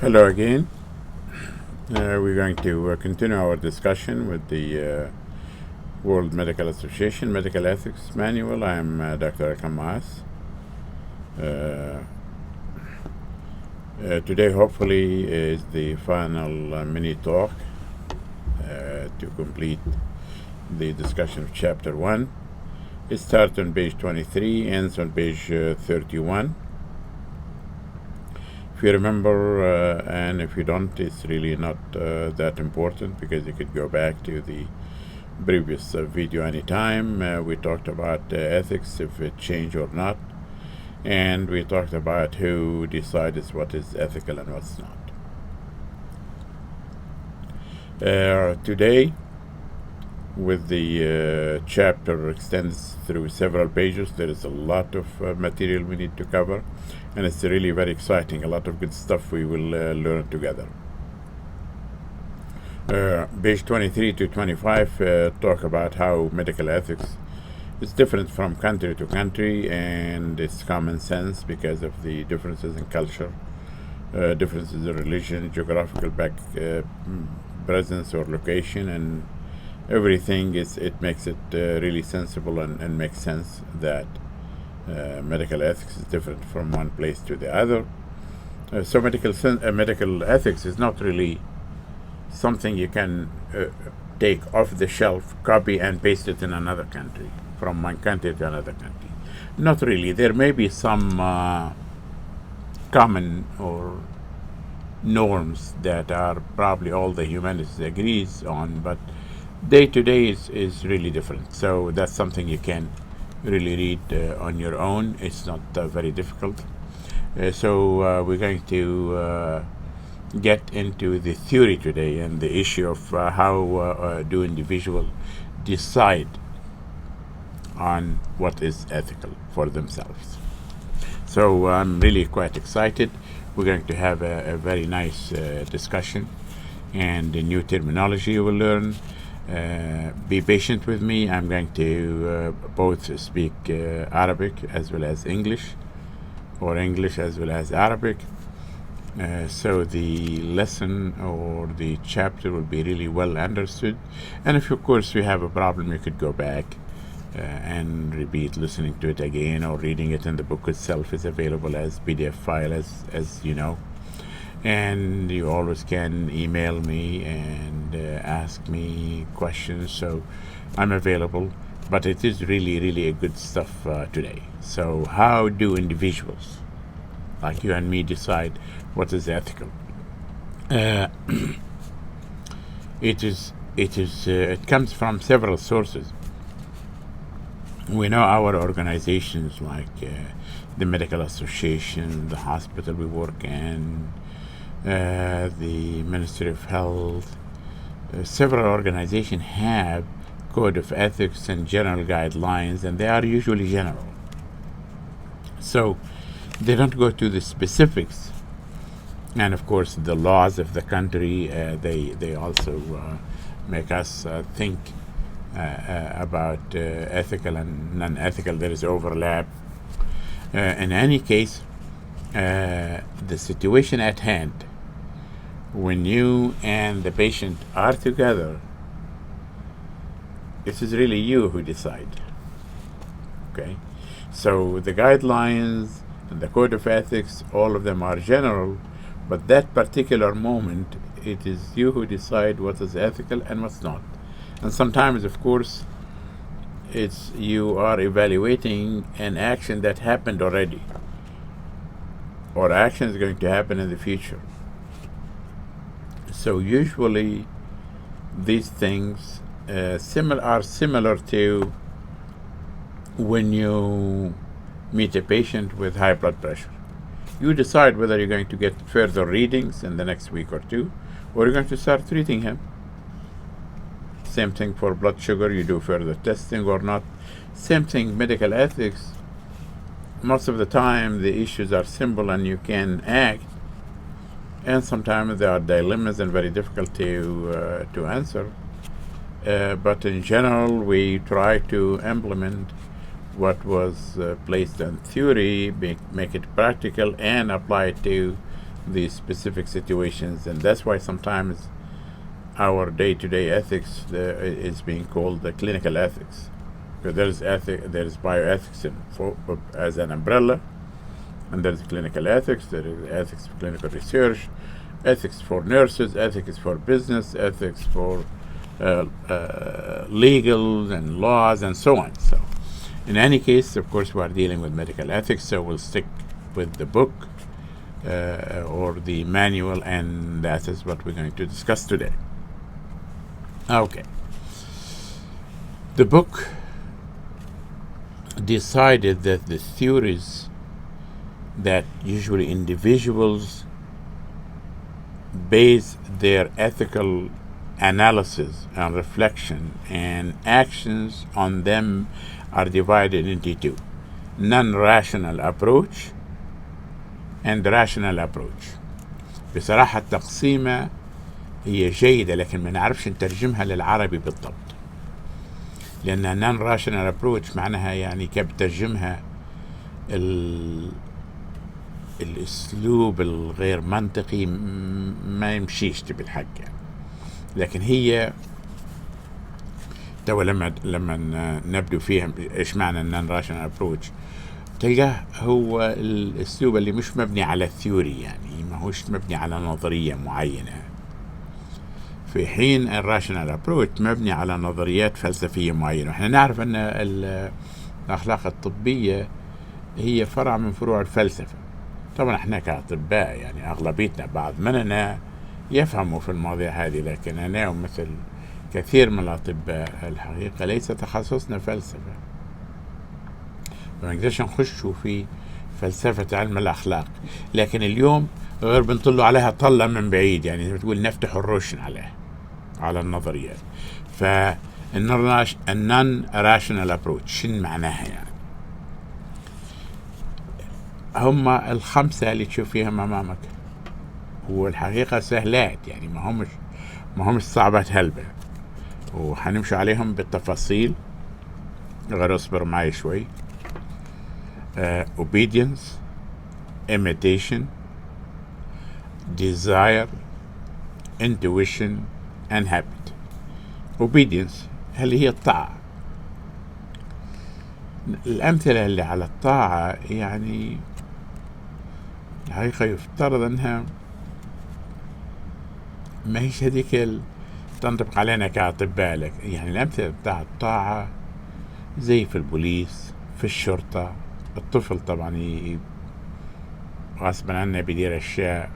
Hello again. We're going to continue our discussion with the World Medical Association Medical Ethics Manual. I'm Dr. Kamas. Today, hopefully, is the final mini talk to complete the discussion of Chapter 1. It starts on page 23, ends on page 31. If you remember, and if you don't, it's really not that important because you could go back to the previous video anytime. We talked about ethics, if it changed or not, and we talked about who decides what is ethical and what's not. Today, with the chapter extends through several pages, there is a lot of material we need to cover, and it's really very exciting. A lot of good stuff we will learn together. Page 23 to 25 talk about how medical ethics is different from country to country, and it's common sense because of the differences in culture, differences in religion, geographical presence or location, and everything. It makes it really sensible and makes sense that medical ethics is different from one place to the other. So medical ethics is not really something you can take off the shelf, copy and paste it in another country, from one country to another country. Not really. There may be some common or norms that are probably all the humanities agrees on, but day to day is really different. So that's something you can really read on your own. It's not very difficult. So we're going to get into the theory today and the issue of how do individuals decide on what is ethical for themselves. So I'm really quite excited. We're going to have a very nice discussion and a new terminology you will learn. Be patient with me. I'm going to both speak Arabic as well as English, or English as well as Arabic. So the lesson or the chapter will be really well understood. And if, of course, you have a problem, you could go back and repeat listening to it again, or reading it in the book itself is available as PDF file, as you know. And you always can email me and ask me questions, so I'm available. But it is really a good stuff today. So how do individuals like you and me decide what is ethical? It comes from several sources. We know our organizations like the Medical Association, the hospital we work in, the Ministry of Health. Several organizations have code of ethics and general guidelines, and they are usually general. So they don't go to the specifics. And of course, the laws of the country, they also make us think about ethical and non-ethical. There is overlap. In any case, the situation at hand, when you and the patient are together, it is really you who decide. Okay? So the guidelines and the code of ethics, all of them are general, but that particular moment, it is you who decide what is ethical and what's not. And sometimes, of course, it's you are evaluating an action that happened already, or action is going to happen in the future. So usually these things are similar to when you meet a patient with high blood pressure. You decide whether you're going to get further readings in the next week or two, or you're going to start treating him. Same thing for blood sugar, you do further testing or not. Same thing, medical ethics. Most of the time the issues are simple and you can act, and sometimes there are dilemmas and very difficult to answer. But in general, we try to implement what was placed in theory, make it practical, and apply it to the specific situations, and that's why sometimes our day-to-day ethics is being called the clinical ethics. Because there's bioethics as an umbrella, and there's clinical ethics, there is ethics for clinical research, ethics for nurses, ethics for business, ethics for legal and laws and so on. So in any case, of course, we are dealing with medical ethics, so we'll stick with the book or the manual, and that is what we're going to discuss today. Okay. The book decided that the theories that usually individuals base their ethical analysis and reflection and actions on them are divided into two: non-rational approach and rational approach. بصراحة التقسيمة هي جيدة، لكن ما نعرفش نترجمها للعربي بالضبط، لأن non-rational approach معناها يعني كيف بترجمها الأسلوب الغير منطقي ما يمشيش بالحق يعني. لكن هي تو لما نبدو فيها ايش معنى النون راشنال ابروتش، تلقاه هو الاسلوب اللي مش مبني على الثيوري، يعني ما هوش مبني على نظرية معينة، في حين الراشنال ابروتش مبني على نظريات فلسفية معينة. احنا نعرف ان الاخلاق الطبية هي فرع من فروع الفلسفة. طبعا احنا كأطباء يعني اغلبيتنا بعض مننا يفهموا في المواضيع هذه، لكن انا ومثل كثير من الأطباء الحقيقة ليس تخصصنا فلسفة، ما نقدرش نخشوا في فلسفة علم الأخلاق. لكن اليوم غير بنطلوا عليها طلة من بعيد، يعني بتقول نفتح الروشن عليها على النظريات. فالنون راشنال ابروتش شن معناها يعني؟ هم الخمسة اللي تشوفيهم أمامك، والحقيقة سهلات يعني، ما همش صعبات هلبة، وحنمشي عليهم بالتفاصيل. غير اصبر معي شوي. obedience, imitation, desire, intuition and habit. obedience اللي هي الطاعة. الأمثلة اللي على الطاعة يعني الحقيقة يفترض أنها ما هيش هذيك تنطبق علينا كأطباء لك. يعني الأمثلة بتاع الطاعة زي في البوليس، في الشرطة. الطفل طبعا غصبا عنه بيدير أشياء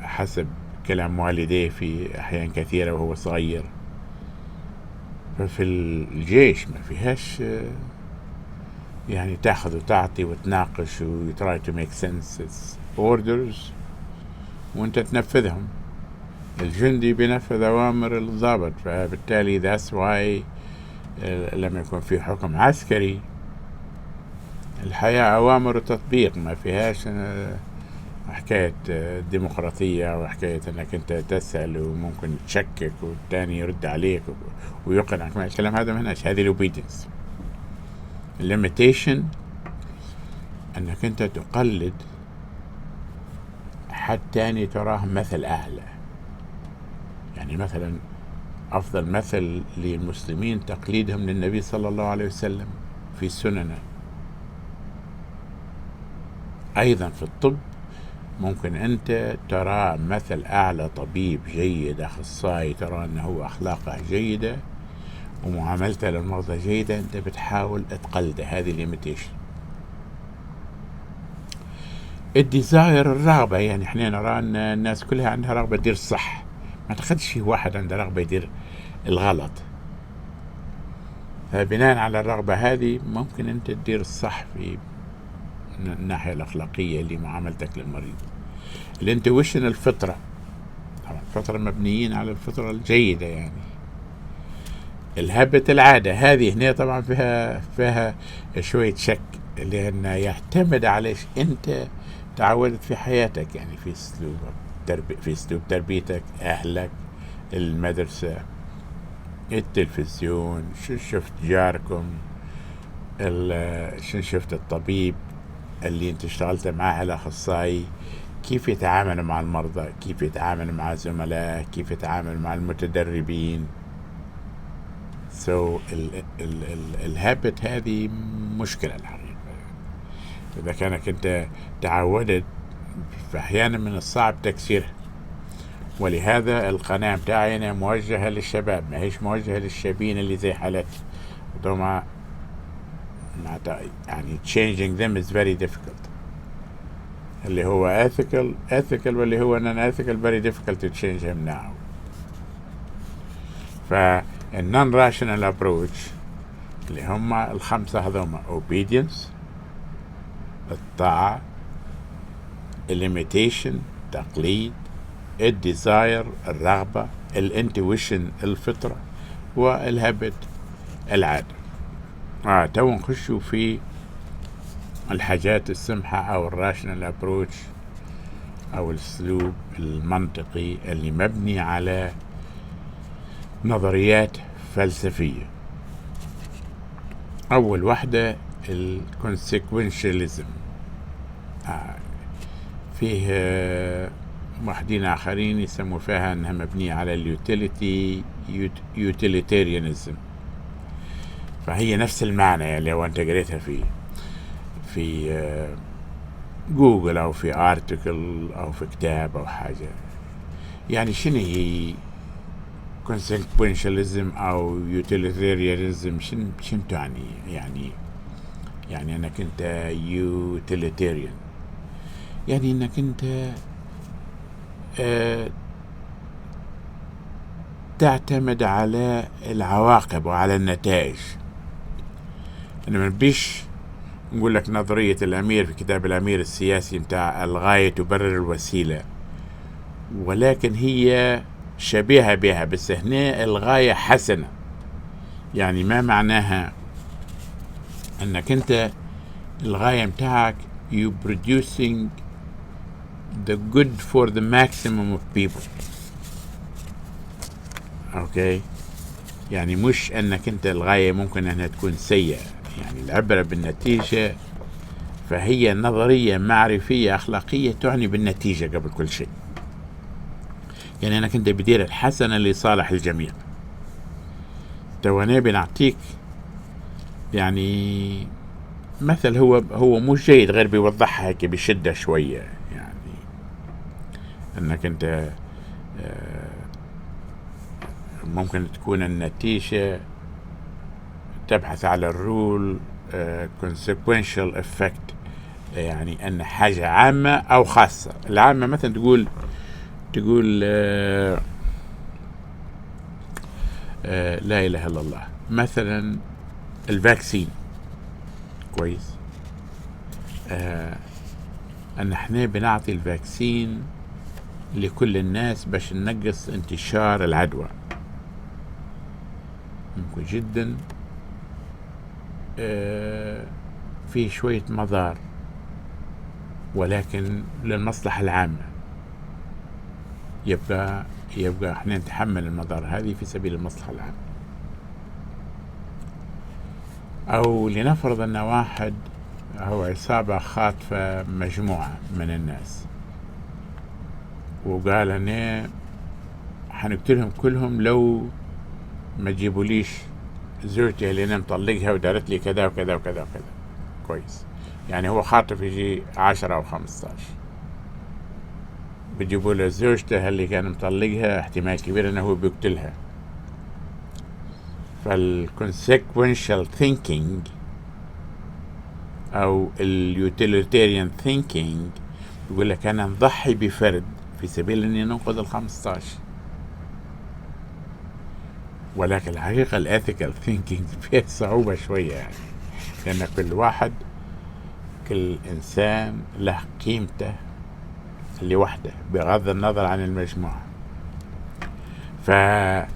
حسب كلام والديه في أحيان كثيرة وهو صغير. ففي الجيش ما فيهاش يعني تاخذ وتعطي وتناقش وتراي تو ميك سنس orders وانت تنفذهم. الجندي بينفذ أوامر الضابط، فبالتالي that's why لما يكون في حكم عسكري الحياة أوامر وتطبيق، ما فيهاش حكاية ديمقراطية وحكاية أنك أنت تسأل وممكن تشكك والتاني يرد عليك ويقنعك. ما الكلام هذا ما هناش. هذه الأوبيدينس. الليميتيشن أنك أنت تقلد حد تاني تراه مثل أعلى. يعني مثلا أفضل مثل للمسلمين تقليدهم للنبي صلى الله عليه وسلم في سننه. أيضا في الطب ممكن أنت ترى مثل أعلى، طبيب جيد، أخصائي، ترى أنه أخلاقه جيدة ومعاملته للمرضى جيدة، أنت بتحاول تقلده. هذه ليميتيشن. الديزاير الرغبة، يعني احنا نرى أن الناس كلها عندها رغبة تدير الصح، ما تاخدش في واحد عنده رغبة يدير الغلط. فبناء على الرغبة هذه ممكن أنت تدير الصح في الناحية الأخلاقية لمعاملتك للمريض. الانتويشن الفطرة، طبعا الفطرة مبنيين على الفطرة الجيدة يعني. الهبة العادة، هذه هنا طبعا فيها شوية شك، لأنه يعتمد على أنت تعودت في حياتك، يعني في أسلوب تربيتك، أهلك، المدرسة، التلفزيون، شو شفت جاركم، شو شفت الطبيب اللي انت اشتغلت معاه، الأخصائي، كيف يتعامل مع المرضى، كيف يتعامل مع الزملاء، كيف يتعامل مع المتدربين. الهابت هذه مشكلة الحقيقة. إذا كانك أنت تعودت، فأحيانا من الصعب تكسيرها. ولهذا القناة بتاعي أنا موجهة للشباب، ما هيش موجهة للشابين اللي زي حالتي. طبعا يعني changing them is very difficult. اللي هو ethical واللي هو non-ethical very difficult to change him now. non-rational approach اللي هم الخمسة هذوما: obedience الطاعة، limitation تقليد، desire الرغبة، intuition الفطرة، والهابت العادة. تو نخشوا في الحاجات السمحة أو الراشنال أبروتش أو الأسلوب المنطقي اللي مبني على نظريات فلسفية. أول واحدة consequentialism. فيه واحدين آخرين يسموا فيها أنها مبنية على utilitarianism. فهي نفس المعنى اللي لو أنت قريتها في جوجل أو في ارتكل أو في كتاب أو حاجة. يعني شنو هي consequentialism أو utilitarianism؟ شنو تعني؟ يعني أنك أنت utilitarian، يعني أنك أنت تعتمد على العواقب وعلى النتائج. أنا ما بيش نقول لك نظرية الأمير في كتاب الأمير السياسي متاع الغاية تبرر الوسيلة، ولكن هي شبيهة بها، بس هنا الغاية حسنة. يعني ما معناها أنك أنت الغاية متاعك you producing the good for the maximum of people. أوكي، يعني مش أنك أنت الغاية ممكن أنها تكون سيئة. يعني العبرة بالنتيجة، فهي نظرية معرفية أخلاقية تعني بالنتيجة قبل كل شيء. يعني أنك أنت بدير الحسنة لصالح الجميع. تواني بنعطيك يعني مثل هو مش جيد، غير بيوضحها هيك بشدة شوية. يعني أنك أنت ممكن تكون النتيجة تبحث على الرول consequential effect، يعني أن حاجة عامة أو خاصة. العامة مثلا تقول لا إله إلا الله، مثلا الفاكسين كويس، أن احنا بنعطي الفاكسين لكل الناس باش ننقص انتشار العدوى. ممكن جدا في شوية مضار، ولكن للمصلحة العامة يبقى احنا نتحمل المضار هذه في سبيل المصلحة العامة. أو لنفرض أن واحد هو عصابة خاطفة مجموعة من الناس وقال أنا حنقتلهم كلهم لو ما تجيبوليش زوجتي اللي أنا مطلقها ودارت لي كذا وكذا وكذا وكذا. كويس، يعني هو خاطف يجي 10 أو 15، بيجيبوا له زوجته اللي كان مطلقها، احتمال كبير أنه هو بيقتلها. فالconsequential thinking أو utilitarian thinking يقول لك أنا نضحي بفرد في سبيل أني ننقذ 15. ولكن الحقيقة الethical thinking فيها صعوبة شوية، يعني لأن كل إنسان له قيمته لوحده بغض النظر عن المجموعة. فمثلا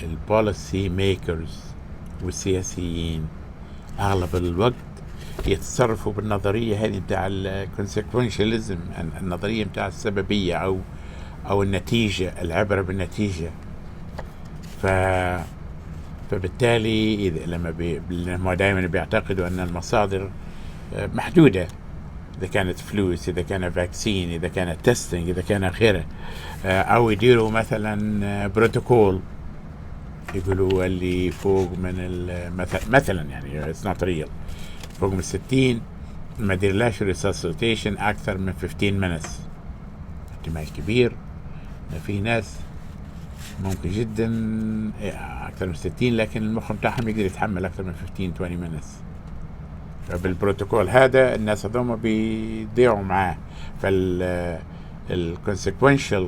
البوليسي ميكرز والسياسيين أغلب الوقت يتصرفوا بالنظرية هذه بتاع الكونسيكونشاليزم، النظرية بتاع السببية أو النتيجة، العبرة بالنتيجة. فبالتالي إذا لما دائما بيعتقدوا أن المصادر محدودة، إذا كانت فلوس، إذا كان فاكسين، إذا كان تستنج، إذا كان غيره. أو يديروا مثلا بروتوكول يقولوا اللي فوق من مثلا يعني it's not real، فوق من 60 ما ديرلاش ريساسيتيشن أكثر من 15 minutes. احتمال كبير إن في ناس ممكن جدا أكثر من 60 لكن المخ بتاعهم يقدر يتحمل أكثر من 15 20 minutes. فبالبروتوكول هذا الناس هذوما بيضيعوا معاه. consequential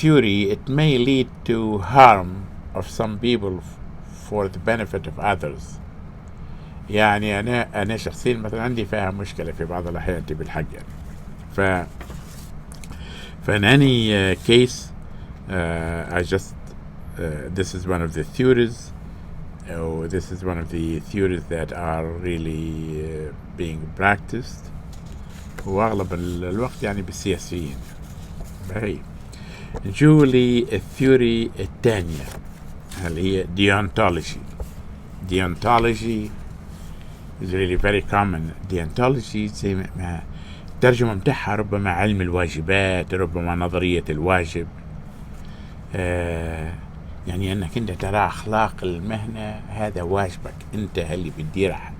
theory it may lead to harm of some people for the benefit of others. يعني أنا شخصيا مثلا عندي فيها مشكلة في بعض الأحيان بالحق يعني. in any case I just this is one of the theories. This is one of the theories that are really being practiced وأغلب الوقت يعني بالسياسيين. هي جولي الثيوري الثانية اللي هي deontology. deontology is really very common. deontology زي ما الترجمة متاعها ربما علم الواجبات، ربما نظرية الواجب. يعني أنك أنت ترى أخلاق المهنة هذا واجبك، أنت اللي بتديرها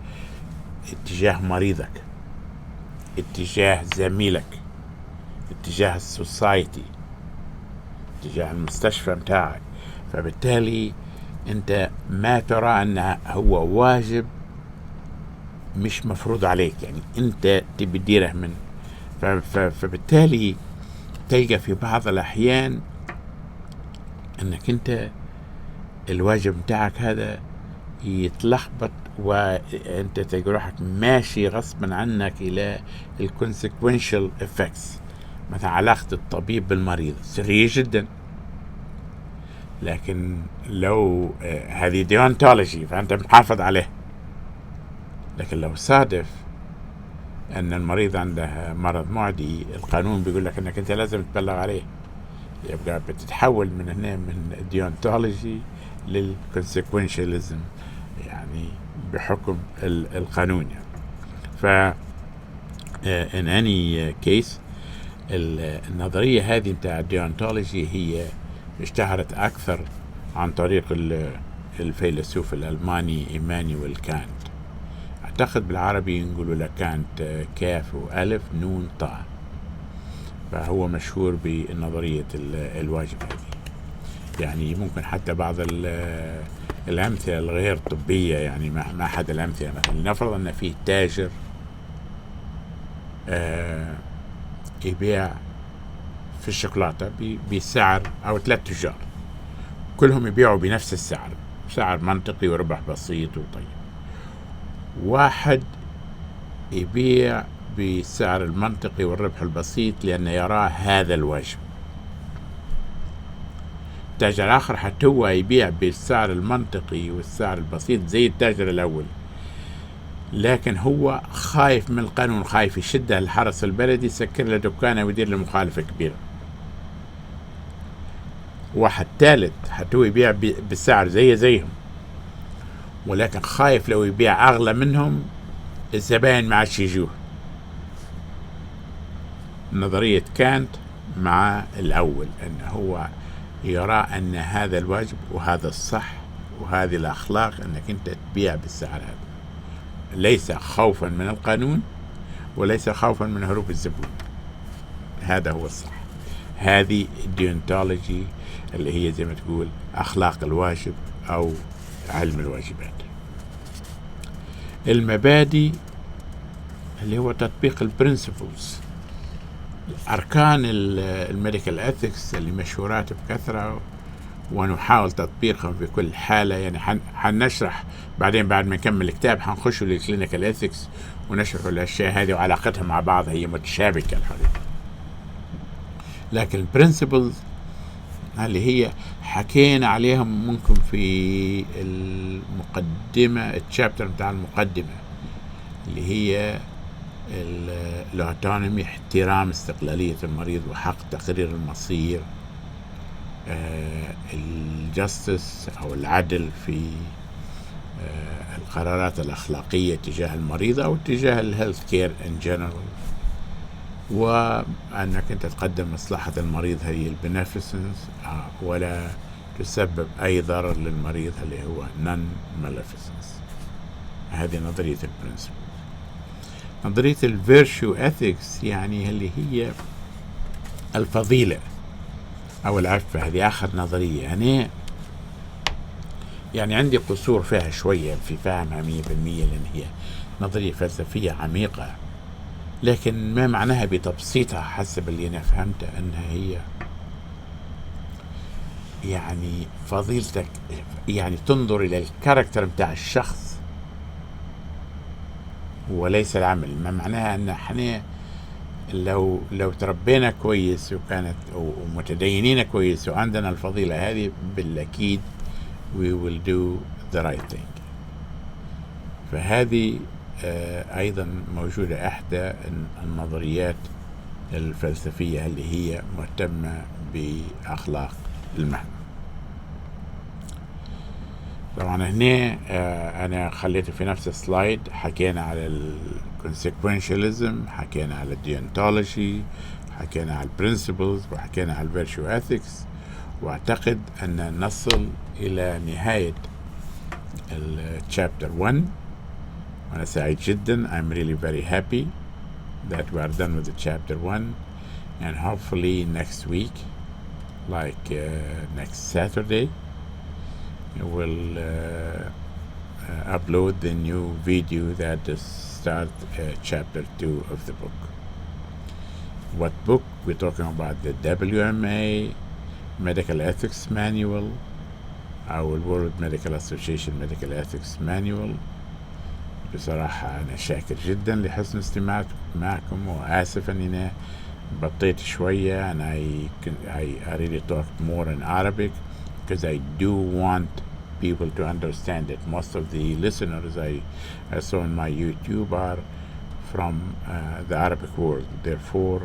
اتجاه مريضك، اتجاه زميلك، اتجاه السوسايتي، اتجاه المستشفى متاعك. فبالتالي أنت ما ترى أنه هو واجب مش مفروض عليك، يعني أنت تبي تديره من فبالتالي تلقى في بعض الأحيان أنك أنت الواجب متاعك هذا يتلخبط وأنت تلقى روحك ماشي غصبا عنك إلى consequential effects. مثلا علاقة الطبيب بالمريض سرية جدا، لكن لو هذه deontology فأنت محافظ عليه. لكن لو صادف أن المريض عنده مرض معدي، القانون بيقول لك أنك أنت لازم تبلغ عليه، يبقى بتتحول من هنا من deontology للconsequentialism يعني بحكم القانون يعني. ف in any case النظرية هذه بتاع deontology هي اشتهرت أكثر عن طريق الفيلسوف الألماني إيمانويل كانت. أعتقد بالعربي نقولوا له كانت كاف وألف نون طاء، فهو مشهور بنظرية الواجب هذه. يعني ممكن حتى بعض الأمثلة الغير طبية، يعني ما أحد الأمثلة مثلا نفرض أن فيه تاجر يبيع في الشوكولاتة بسعر، أو 3 تجار كلهم يبيعوا بنفس السعر، سعر منطقي وربح بسيط وطيب. واحد يبيع بالسعر المنطقي والربح البسيط لأنه يراه هذا الواجب. تاجر آخر حتى هو يبيع بالسعر المنطقي والسعر البسيط زي التاجر الأول، لكن هو خايف من القانون، خايف يشده الحرس البلدي يسكر له دكانه ويدير له مخالفة كبيرة. واحد ثالث حتى هو يبيع بالسعر زيهم، ولكن خايف لو يبيع أغلى منهم الزبائن ما عادش يجوه. نظرية كانت مع الأول أنه هو يرى أن هذا الواجب وهذا الصح وهذه الأخلاق أنك أنت تبيع بالسعر هذا، ليس خوفا من القانون وليس خوفا من هروب الزبون. هذا هو الصح. هذه الديونتولوجي اللي هي زي ما تقول أخلاق الواجب أو علم الواجبات. المبادئ اللي هو تطبيق البرنسبلز، أركان الميديكال اثكس اللي مشهورات بكثرة ونحاول تطبيقهم في كل حالة. يعني حنشرح بعدين بعد ما نكمل الكتاب حنخش للكلينيكال اثكس ونشرح الأشياء هذه وعلاقتها مع بعض، هي متشابكة الحقيقة. لكن البرنسبلز اللي هي حكينا عليهم ممكن في المقدمة، الشابتر بتاع المقدمة، اللي هي الأوتونومي، احترام استقلالية المريض وحق تقرير المصير، الجستس أو العدل في القرارات الأخلاقية تجاه المريض أو تجاه الهيلث كير in general، وأنك أنت تقدم مصلحة المريض هي البنفيسنس، ولا تسبب أي ضرر للمريض اللي هو non-maleficence. هذه نظرية البرنسبل. نظرية الفيرتشو اثيكس يعني اللي هي الفضيلة أو العفة، هذه آخر نظرية. يعني عندي قصور فيها شوية في فهمها 100%، لأن هي نظرية فلسفية عميقة، لكن ما معناها بتبسيطها حسب اللي أنا فهمته أنها هي يعني فضيلتك، يعني تنظر إلى الكاركتر بتاع الشخص وليس العمل. ما معناها أن احنا لو تربينا كويس وكانت ومتدينين كويس وعندنا الفضيلة هذه، بالأكيد we will do the right thing. فهذه أيضا موجودة إحدى النظريات الفلسفية اللي هي مهتمة بأخلاق المهنة. طبعا هنا أنا خليته في نفس السلايد، حكينا على consequentialism، حكينا على deontology، حكينا على principles، وحكينا على virtue ethics. واعتقد أن نصل إلى نهاية chapter 1، وأنا سعيد جدا. I'm really very happy that we are done with the chapter 1, and hopefully next week, like next Saturday, we'll upload the new video that is start chapter 2 of the book. What book? We're talking about the WMA Medical Ethics Manual, أو World Medical Association Medical Ethics Manual. بصراحة أنا شاكر جدا لحسن استماعكم معكم، وآسف أني بطيت شوية، and I really talked more in Arabic because I do want people to understand it. Most of the listeners I saw on my YouTube are from the Arabic world. Therefore,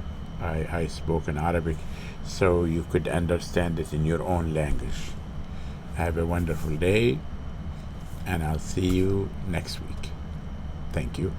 I spoke in Arabic so you could understand it in your own language. Have a wonderful day, and I'll see you next week. Thank you.